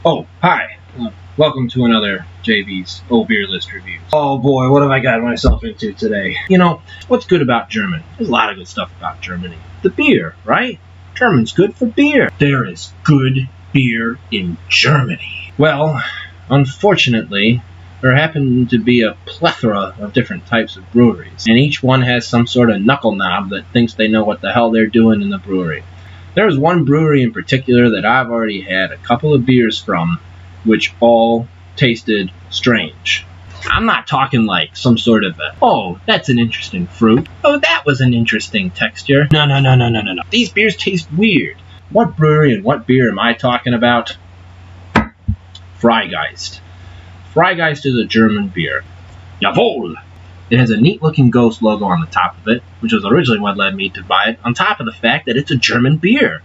Oh, hi. Welcome to another JV's OhBeer list review. Oh boy, what have I got myself into today? You know, what's good about Germany? There's a lot of good stuff about Germany. The beer, right? German's good for beer. There is good beer in Germany. Well, unfortunately, there happen to be a plethora of different types of breweries, and each one has some sort of knuckle knob that thinks they know what the hell they're doing in the brewery. There's one brewery in particular that I've already had a couple of beers from, which all tasted strange. I'm not talking like some sort of oh, that's an interesting fruit. Oh, that was an interesting texture. No. These beers taste weird. What brewery and what beer am I talking about? Freigeist. Freigeist is a German beer. Jawohl! It has a neat-looking ghost logo on the top of it, which was originally what led me to buy it, on top of the fact that it's a German beer.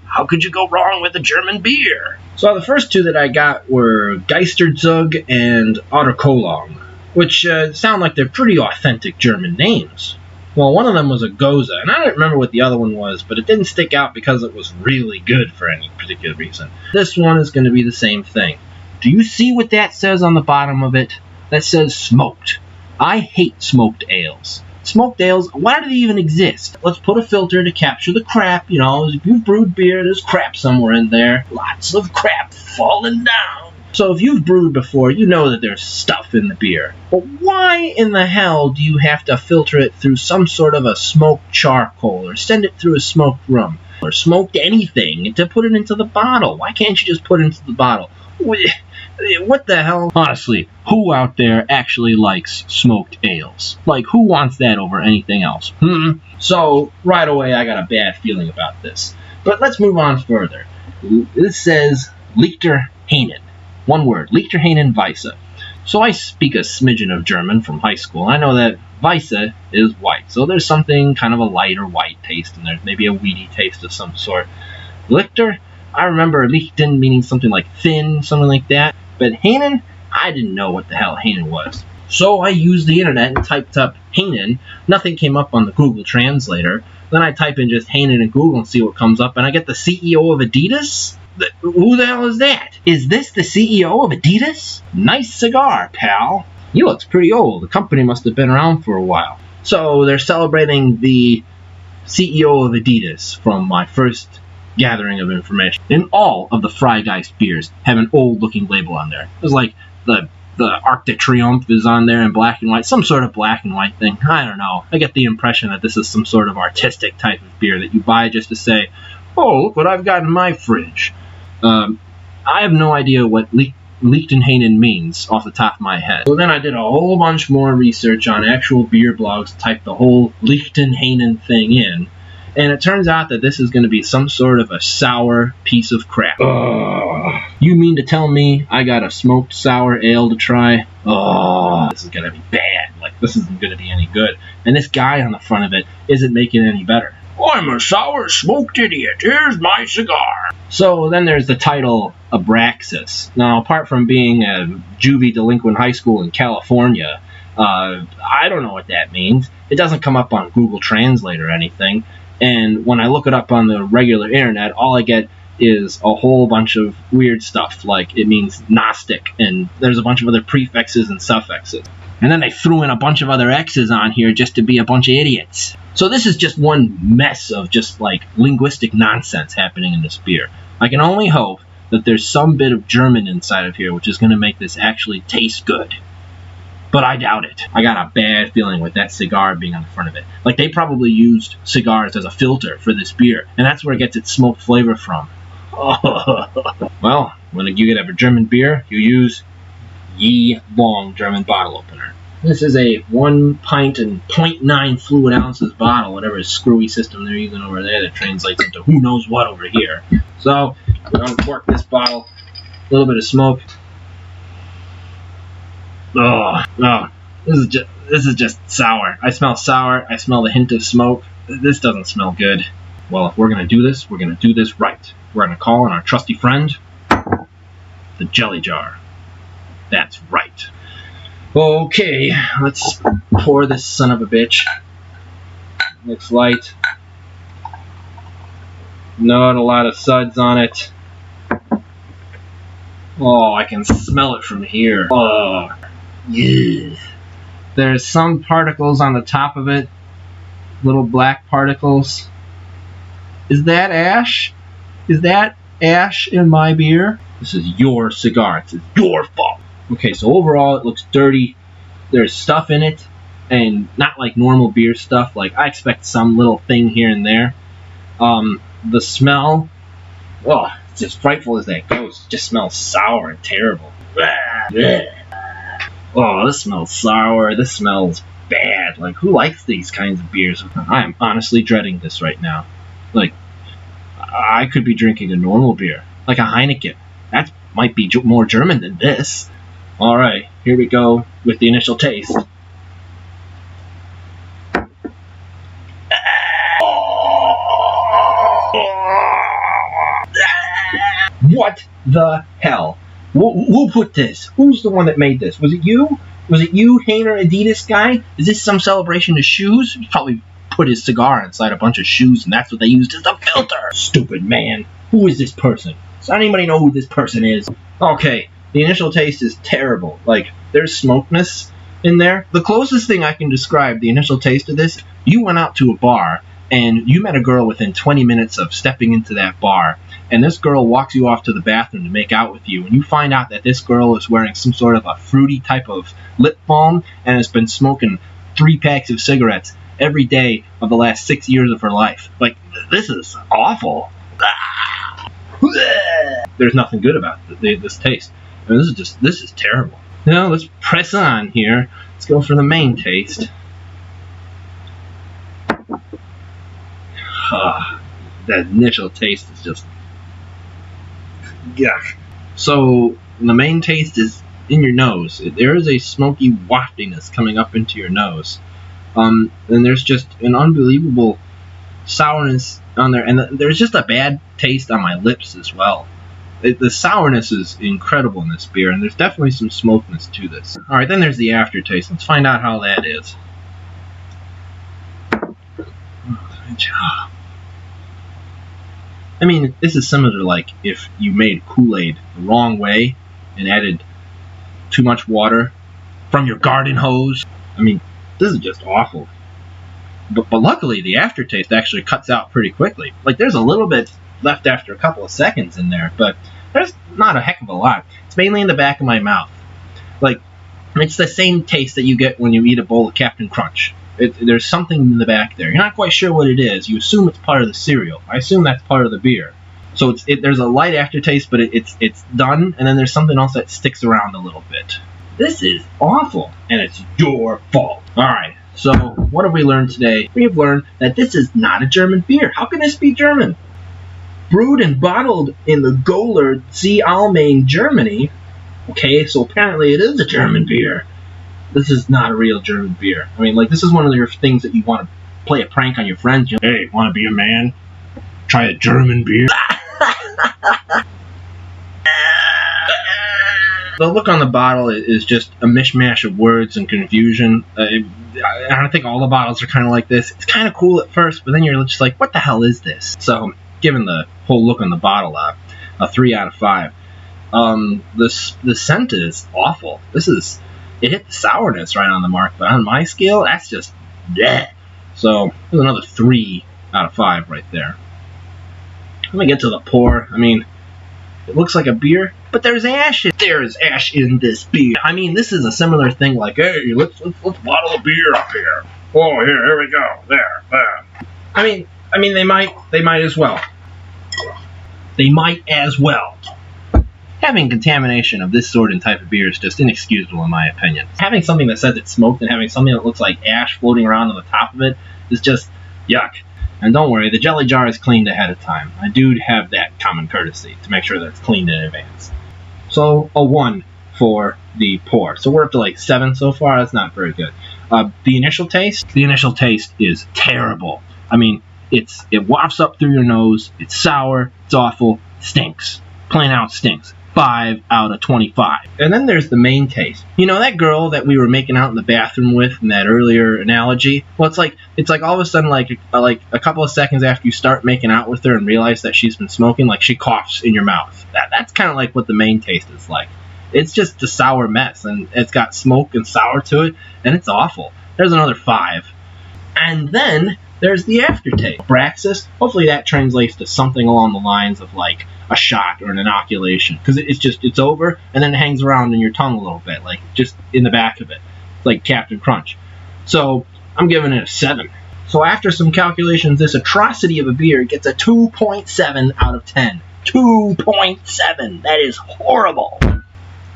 How could you go wrong with a German beer? So the first two that I got were Geisterzug and Otterkolong, which sound like they're pretty authentic German names. Well, one of them was a Goza, and I don't remember what the other one was, but it didn't stick out because it was really good for any particular reason. This one is going to be the same thing. Do you see what that says on the bottom of it? That says smoked. I hate smoked ales. Smoked ales, why do they even exist? Let's put a filter to capture the crap. You know, if you've brewed beer, there's crap somewhere in there. Lots of crap falling down. So if you've brewed before, you know that there's stuff in the beer. But why in the hell do you have to filter it through some sort of a smoked charcoal, or send it through a smoked rum, or smoked anything to put it into the bottle? Why can't you just put it into the bottle? What the hell? Honestly, who out there actually likes smoked ales? Like, who wants that over anything else? So, right away, I got a bad feeling about this. But let's move on further. This says Lichterhainen. One word, Lichterhainen Weisse. So I speak a smidgen of German from high school. I know that Weisse is white. So there's something kind of a lighter white taste, and there's maybe a weedy taste of some sort. Lichter, I remember Lichten meaning something like thin, something like that. But Hainen, I didn't know what the hell Hainen was. So I used the internet and typed up Hainen. Nothing came up on the Google Translator. Then I type in just Hainen in Google and see what comes up, and I get the CEO of Adidas? Who the hell is that? Is this the CEO of Adidas? Nice cigar, pal. He looks pretty old. The company must have been around for a while. So they're celebrating the CEO of Adidas from my first gathering of information. And all of the Freigeist beers have an old-looking label on there. It's like the Arc de Triomphe is on there in black and white, some sort of black and white thing. I don't know. I get the impression that this is some sort of artistic type of beer that you buy just to say, oh, look what I've got in my fridge. I have no idea what Lichtenhainen means off the top of my head. So then I did a whole bunch more research on actual beer blogs, typed the whole Lichtenhainen thing in, and it turns out that this is going to be some sort of a sour piece of crap. You mean to tell me I got a smoked sour ale to try? This is going to be bad. Like, this isn't going to be any good. And this guy on the front of it isn't making it any better. I'm a sour smoked idiot. Here's my cigar. So then there's the title AbraxXxas. Now, apart from being a juvie delinquent high school in California, I don't know what that means. It doesn't come up on Google Translate or anything. And when I look it up on the regular internet, all I get is a whole bunch of weird stuff. Like, it means Gnostic, and there's a bunch of other prefixes and suffixes. And then they threw in a bunch of other X's on here just to be a bunch of idiots. So this is just one mess of just, like, linguistic nonsense happening in this beer. I can only hope that there's some bit of German inside of here which is going to make this actually taste good. But I doubt it. I got a bad feeling with that cigar being on the front of it. Like, they probably used cigars as a filter for this beer, and that's where it gets its smoked flavor from. Well, when you get a German beer, you use Ye Long German bottle opener. This is a 1 pint and 0.9 fluid ounces bottle, whatever screwy system they're using over there that translates into who knows what over here. So, we're going to cork this bottle, a little bit of smoke. This is just sour. I smell sour. I smell the hint of smoke. This doesn't smell good. Well, if we're going to do this, we're going to do this right. We're going to call on our trusty friend, the jelly jar. That's right. Okay, let's pour this son of a bitch. Looks light. Not a lot of suds on it. Oh, I can smell it from here. Oh, yeah. There's some particles on the top of it. Little black particles. Is that ash? Is that ash in my beer? This is your cigar. It's your fault. Okay, so overall it looks dirty. There's stuff in it, and not like normal beer stuff. Like, I expect some little thing here and there. The smell, oh, it's as frightful as that goes. It just smells sour and terrible. Oh, this smells sour. This smells bad. Like, who likes these kinds of beers? I am honestly dreading this right now. Like, I could be drinking a normal beer, like a Heineken. That might be more German than this. Alright, here we go with the initial taste. What the hell? Who put this? Who's the one that made this? Was it you? Was it you, Hainer Adidas guy? Is this some celebration of shoes? He probably put his cigar inside a bunch of shoes, and that's what they used as a filter. Stupid man. Who is this person? Does anybody know who this person is? Okay, the initial taste is terrible. Like, there's smokeness in there. The closest thing I can describe the initial taste of this, you went out to a bar, and you met a girl within 20 minutes of stepping into that bar, and this girl walks you off to the bathroom to make out with you, and you find out that this girl is wearing some sort of a fruity type of lip balm and has been smoking 3 packs of cigarettes every day of the last 6 years of her life. Like, this is awful. There's nothing good about this taste. I mean, this is terrible. Now, let's press on here. Let's go for the main taste. That initial taste is just yuck. So the main taste is in your nose. There is a smoky waftiness coming up into your nose. And there's just an unbelievable sourness on there, and there's just a bad taste on my lips as well. The sourness is incredible in this beer, and there's definitely some smokiness to this. Alright, then there's the aftertaste. Let's find out how that is. Good job. I mean, this is similar to like if you made Kool-Aid the wrong way and added too much water from your garden hose. I mean, this is just awful. But luckily, the aftertaste actually cuts out pretty quickly. Like, there's a little bit left after a couple of seconds in there, but there's not a heck of a lot. It's mainly in the back of my mouth. Like, it's the same taste that you get when you eat a bowl of Captain Crunch. There's something in the back there. You're not quite sure what it is. You assume it's part of the cereal. I assume that's part of the beer. So there's a light aftertaste, but it's done, and then there's something else that sticks around a little bit. This is awful, and it's your fault. Alright, so what have we learned today? We have learned that this is not a German beer. How can this be German? Brewed and bottled in the Gollard See Almain, Germany. Okay, so apparently it is a German beer. This is not a real German beer. I mean, like, this is one of your things that you want to play a prank on your friends. You know, hey, want to be a man? Try a German beer. The look on the bottle is just a mishmash of words and confusion. I don't think all the bottles are kind of like this. It's kind of cool at first, but then you're just like, what the hell is this? So, given the whole look on the bottle, a 3 out of 5. The scent is awful. It hit the sourness right on the mark, but on my scale, that's just bleh. So, there's another 3 out of 5 right there. Let me get to the pour. I mean, it looks like a beer, but there's ash. There's ash in this beer. I mean, this is a similar thing like, hey, let's bottle a beer up here. Oh, here we go. There. I mean, they might as well. They might as well. Having contamination of this sort and type of beer is just inexcusable in my opinion. Having something that says it's smoked and having something that looks like ash floating around on the top of it is just yuck. And don't worry, the jelly jar is cleaned ahead of time. I do have that common courtesy to make sure that it's cleaned in advance. So, a 1 for the pour. So we're up to like 7 so far. That's not very good. The initial taste is terrible. I mean, it wafts up through your nose. It's sour. It's awful. Stinks. Plain out stinks. 5 out of 25. And then there's the main taste. You know, that girl that we were making out in the bathroom with in that earlier analogy? Well, it's like all of a sudden, like a couple of seconds after you start making out with her and realize that she's been smoking, like she coughs in your mouth. That's kind of like what the main taste is like. It's just a sour mess, and it's got smoke and sour to it, and it's awful. There's another 5. And then there's the aftertaste. AbraxXxas, hopefully that translates to something along the lines of like a shot or an inoculation, because it's over and then it hangs around in your tongue a little bit, like just in the back of it. It's like Captain Crunch. So I'm giving it a 7. So after some calculations, this atrocity of a beer gets a 2.7 out of 10. 2.7. That is horrible.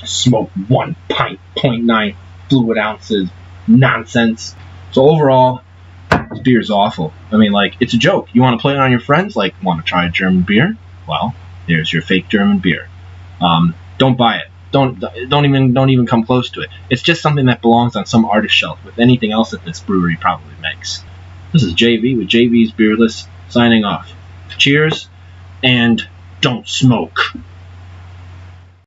Smoke 1 pint, 0.9 fluid ounces. Nonsense. So overall, this beer is awful. I mean, like, it's a joke. You want to play it on your friends? Like, want to try a German beer? Well, there's your fake German beer. Don't buy it. Don't even come close to it. It's just something that belongs on some artist shelf with anything else that this brewery probably makes. This is JV with JV's Beerless signing off. Cheers, and don't smoke.